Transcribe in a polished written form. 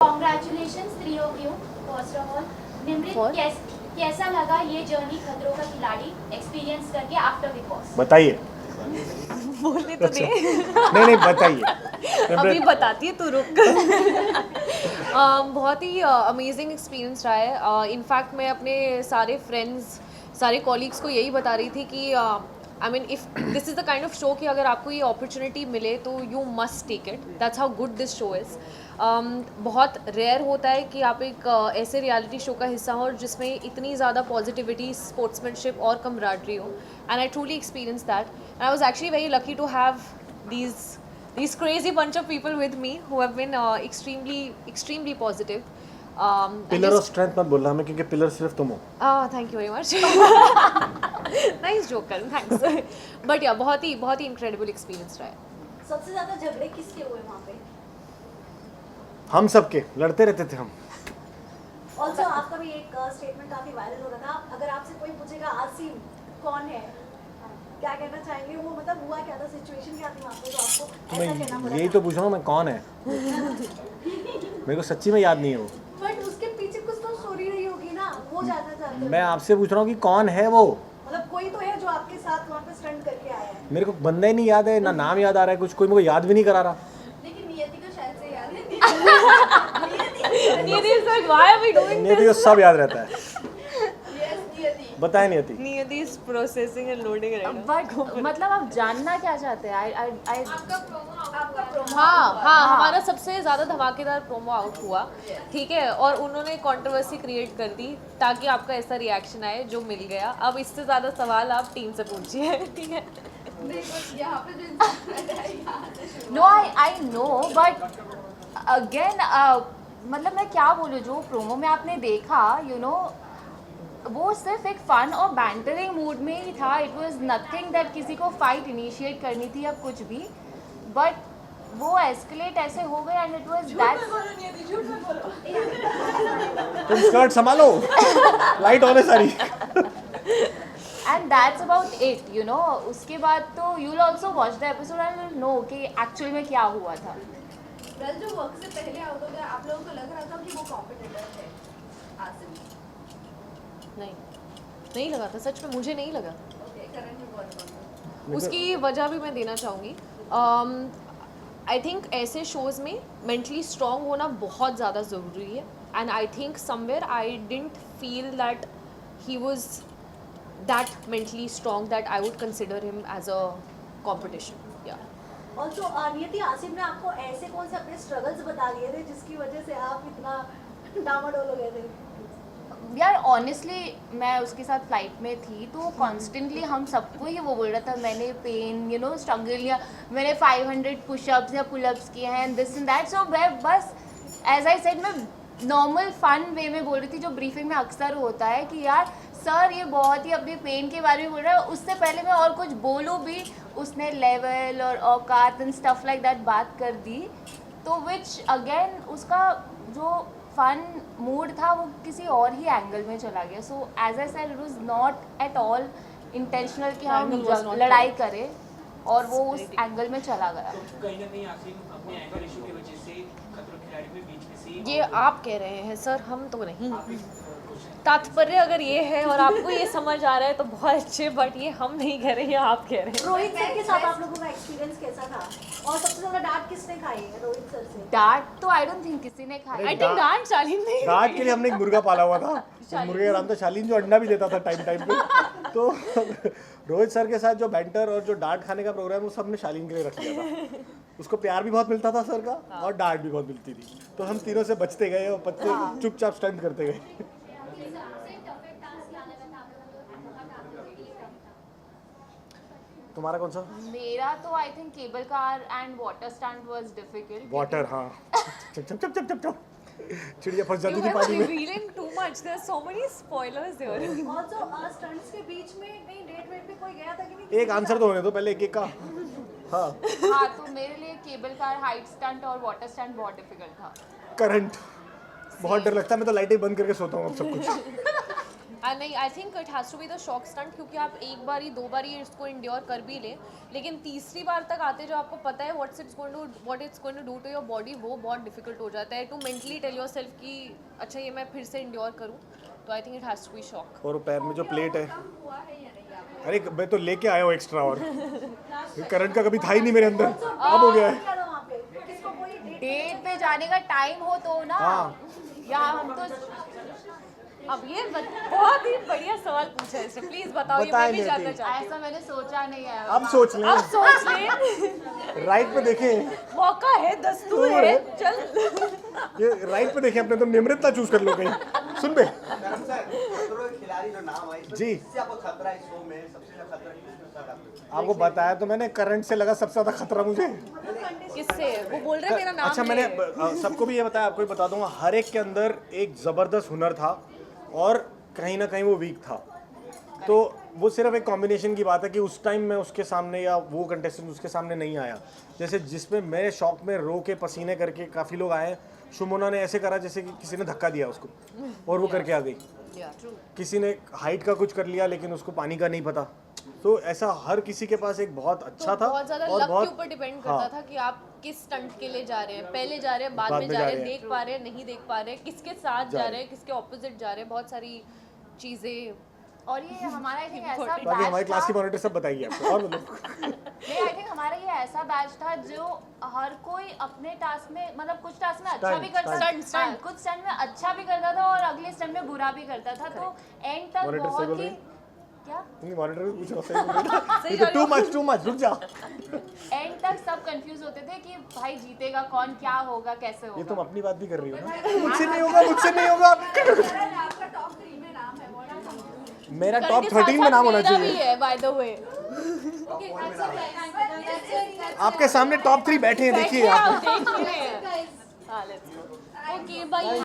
Congratulations three of you first of all. Nimrit कैसा लगा ये जर्नी खतरों का खिलाड़ी एक्सपीरियंस करके आफ्टर बिग बॉस? बताइए। बोलने तो दे। नहीं बताइए। अभी बताती है तू रुक। बहुत ही अमेजिंग एक्सपीरियंस रहा है। इनफैक्ट मैं अपने सारे फ्रेंड्स, सारे कॉलीग्स को यही बता रही थी कि I mean if this is the kind of show कि अगर आपको ये अपॉर्चुनिटी मिले तो you must take it. That's how good this show is. बहुत रेयर होता है कि आप एक ऐसे रियलिटी शो का हिस्सा हो जिसमें इतनी ज़्यादा पॉजिटिविटी, स्पोर्ट्समैनशिप और कमराडरी हो, and I truly experience that and I was actually very lucky to have these crazy bunch of people with me who have been extremely positive. Pillar of strength मत बोलना हमें, क्योंकि pillar सिर्फ तुम हो। Thank you very much. Nice joke Karan, thanks. But yeah, बहुत ही incredible experience रहा है। सबसे ज्यादा झगड़े किसके हुए वहाँ पे? हम सबके लड़ते रहते थे हम। ऑल्सो आपका भी एक स्टेटमेंट काफी वायरल हो रहा था, अगर आपसे कोई पूछेगा आसिम कौन है, क्या कहना चाहेंगे? वो मतलब हुआ क्या था, सिचुएशन क्या थी वहाँ पे, तो आपको ऐसा कहना पड़ा? मैं यही तो पूछ रहा हूँ, मैं कौन है। मेरे को सच्ची में याद नहीं है वो। बट उसके पीछे कुछ तो स्टोरी रही होगी ना, वो जानना चाहते हैं। मैं आपसे पूछ रहा हूँ कि कौन है वो। मतलब कोई तो है जो आपके साथ वहाँ पे स्टंट करके आया है। मेरे को बंदा ही नहीं याद है, ना नाम याद आ रहा है, कुछ कोई मेरे को याद भी नहीं करा रहा। लेकिन नियति को शायद से याद है। नियति is like, why are we doing this? नियति को सब याद रहता है। यस नियति। बताए नियति। नियति is processing and loading right now. But मतलब आप जानना क्या चाहते हैं? आई आपका प्रोमो हाँ, हमारा सबसे ज़्यादा धमाकेदार प्रोमो आउट हुआ, ठीक है, और उन्होंने कंट्रोवर्सी क्रिएट कर दी ताकि आपका ऐसा रिएक्शन आए जो मिल गया। अब इससे ज़्यादा सवाल आप टीम से पूछिए, ठीक है। यहाँ पे जो no I know, but again मतलब मैं क्या बोलूँ, जो प्रोमो में आपने देखा यू नो वो सिर्फ एक फन और बैंटरिंग मूड में ही था। इट वाज नथिंग दैट किसी को फाइट इनिशिएट करनी थी या कुछ भी, बट वो एस्केलेट ऐसे हो गया एंड इट वाज दैट। तुम स्कर्ट संभालो, लाइट ऑन है सारी। And that's about it you know. उसके बाद तो you will also watch the episode and will know कि एक्चुअल में क्या हुआ था। वेल जो वर्क से पहले आउट हो गया, आप लोगों को लग रहा था कि वो कॉम्पिटिटर है आसिम? नहीं लगा था, सच में मुझे नहीं लगा। ओके, करण जी बोल। उसकी वजह भी मैं देना चाहूँगी। आई थिंक ऐसे शोज़ में मेंटली स्ट्रॉन्ग होना बहुत ज़्यादा ज़रूरी है, and I think somewhere I didn't feel that he was that mentally strong that I would consider him as a competition. या ऑल्सो नियति, आसिम ने आपको ऐसे कौन से अपने स्ट्रगल्स बता दिए थे जिसकी वजह से आप इतना डामाडोल हो गए थे? यार ऑनेस्टली मैं उसके साथ फ्लाइट में थी तो कॉन्स्टेंटली हम सबको ही वो बोल रहा था, मैंने पेन यू नो स्ट्रगल या मैंने 500 पुशअप्स या पुलअप्स किए हैं दिस एंड दैट। सो मैं बस एज आई सेड मैं नॉर्मल फन वे में बोल रही थी, जो ब्रीफिंग में अक्सर होता है कि यार सर ये बहुत ही अपने पेन के बारे में बोल रहा है, उससे पहले मैं और कुछ बोलूँ भी उसने लेवल और औकात एंड स्टफ लाइक दैट बात कर दी, तो विच अगेन उसका जो फन मूड था वो किसी और ही एंगल में चला गया। So as I said it was not at all intentional कि हम लड़ाई करें, और वो उस एंगल में चला गया। तो कहीं ना कहीं आसिम अपने एंकर इशू की वजह से खतरों के खिलाड़ी में बीच में से ये आप कह रहे हैं सर, हम तो नहीं। तात्पर्य अगर ये है और आपको ये समझ आ रहा है तो बहुत अच्छे, बट ये हम नहीं कह रहे हैं, आप कह रहे हैं। रोहित सर के साथ आप लोगों का एक्सपीरियंस कैसा था, और सबसे ज्यादा डांट किसने खाई है रोहित सर से? डांट तो आई डोंट थिंक किसी ने खाया। आई थिंक डांट शालीन ने। रात के लिए हमने एक मुर्गा पाला हुआ था, उस मुर्गे का नाम था शालीन, जो अंडा भी देता था टाइम टाइम पे। तो रोहित सर के साथ जो बैंटर और जो डांट खाने का प्रोग्राम वो सबने शालीन के लिए रख लिया था। उसको प्यार भी बहुत मिलता था सर का, और डांट भी बहुत मिलती थी, तो हम तीनों से बचते गए और बच्चे चुपचाप स्टंट करते गए। तुम्हारा कौन सा? मेरा तो I think cable car and water stand was difficult. Water, हाँ। चप चप चप चप चप चिड़िया फंस जाती You थी are पानी में। revealing too much. There are so many spoilers there. Also stunts के बीच में कहीं डेट वेट पे कोई गया था कि नहीं? एक आंसर तो होने दो पहले, एक का। हाँ, हाँ, तो मेरे लिए केबल कार, हाइट स्टंट और वाटर स्टैंड बहुत डिफिकल्ट था। करंट बहुत डर लगता है, मैं तो लाइटें बंद करके सोता हूँ अब सब कुछ। नहीं, I think it has to be the shock stunt, क्योंकि आप एक बार ही 2 बार ही इसको इंड्योर कर भी ले, लेकिन तीसरी बार तक आते जो आपको पता है what it's going to do to your body, वो बहुत डिफिकल्ट हो जाता है to mentally tell yourself कि अच्छा ये मैं फिर से इंड्योर करूँ। तो I think it has to be shock. और वो पैर में जो प्लेट है, अरे मैं तो लेके आया हूँ एक्स्ट्रा, और करंट का कभी था ही नहीं मेरे अंदर, अब हो गया है। क्या था वहाँ पे? किसको कोई date डेट पे जाने का टाइम हो तो ना, हाँ। या हम तो अब ये बहुत ही बढ़िया सवाल पूछा है इसने, प्लीज बताओ, ये बताएं मैं भी नहीं जानना थी। चाहती हूँ। ऐसा मैंने सोचा नहीं है। अब सोच लें, अब सोच ले, राइट पे देखें, मौका है, दस्तूर है, चल। ये राइट पे देखें अपने, तो निम्रता चूज कर लो कहीं। सुन बे मैडम सर, खतरों के खिलाड़ी जो नाम है, इसमें जी। किससे आपको खतरा है? इस शो में सबसे ज्यादा खतरा किसके साथ आपको? आपको बताया तो मैंने, करंट से लगा सबसे ज्यादा खतरा मुझे। किससे? वो बोल रहे मेरा नाम अच्छा, ले। मैंने सबको भी ये बताया, आपको भी बता दूंगा, हर एक के अंदर एक जबरदस्त हुनर था और कहीं ना कहीं वो वीक था। तो वो सिर्फ एक कॉम्बिनेशन की बात है कि उस टाइम मैं उसके सामने, या वो कंटेस्टेंट उसके सामने नहीं आया। जैसे जिसमें मैं शौक में रो के पसीने करके काफ़ी लोग आए, शुमोना ने ऐसे करा जैसे कि किसी ने धक्का दिया उसको और वो करके आ गई। किसी ने हाइट का कुछ कर लिया लेकिन उसको पानी का नहीं पता। तो ऐसा हर किसी के पास एक बहुत अच्छा तो था बहुत ज्यादा और लक के बहुत, ऊपर डिपेंड हाँ। करता था कि आप किस स्टंट के लिए जा रहे हैं, पहले जा रहे हैं, बाद में जा रहे हैं, देख पा रहे हैं, नहीं देख पा रहे हैं, किसके साथ जा रहे हैं, किसके ऑपोजिट जा रहे हैं, बहुत सारी चीजें। और ये हमारा आई थिंक ऐसा बाकी हमारी बैच क्लास की था, मॉनिटर सब बताइए आपको। और बोलो। नहीं आई थिंक हमारा ये ऐसा बैच था जो हर कोई अपने टास्क में, मतलब कुछ टास्क में अच्छा भी करता था, stunt। कुछ स्टंट में अच्छा भी करता था और अगले स्टंट में बुरा भी करता था। तो एंड तक Monitor सही बोल बहुत रही ही है? क्या नहीं, मॉनिटर भी पूछो, सही बोल रही है। टू मच, रुक जा। एंड तक सब कंफ्यूज होते थे कि भाई जीतेगा कौन, क्या होगा, कैसे ये होगा। तुम अपनी बात भी कर रही हो ना? मुझसे नहीं होगा, मुझसे नहीं होगा। आपका टॉप 3 में नाम है, what are you? मेरा करके टॉप 13 में साथ-साथ नाम होना मेरा भी चाहिए। है बाय द वे। आपके सामने टॉप 3 बैठे हैं, देखिए आप। देख ही रहे हैं। हाँ, let's go। Okay bye.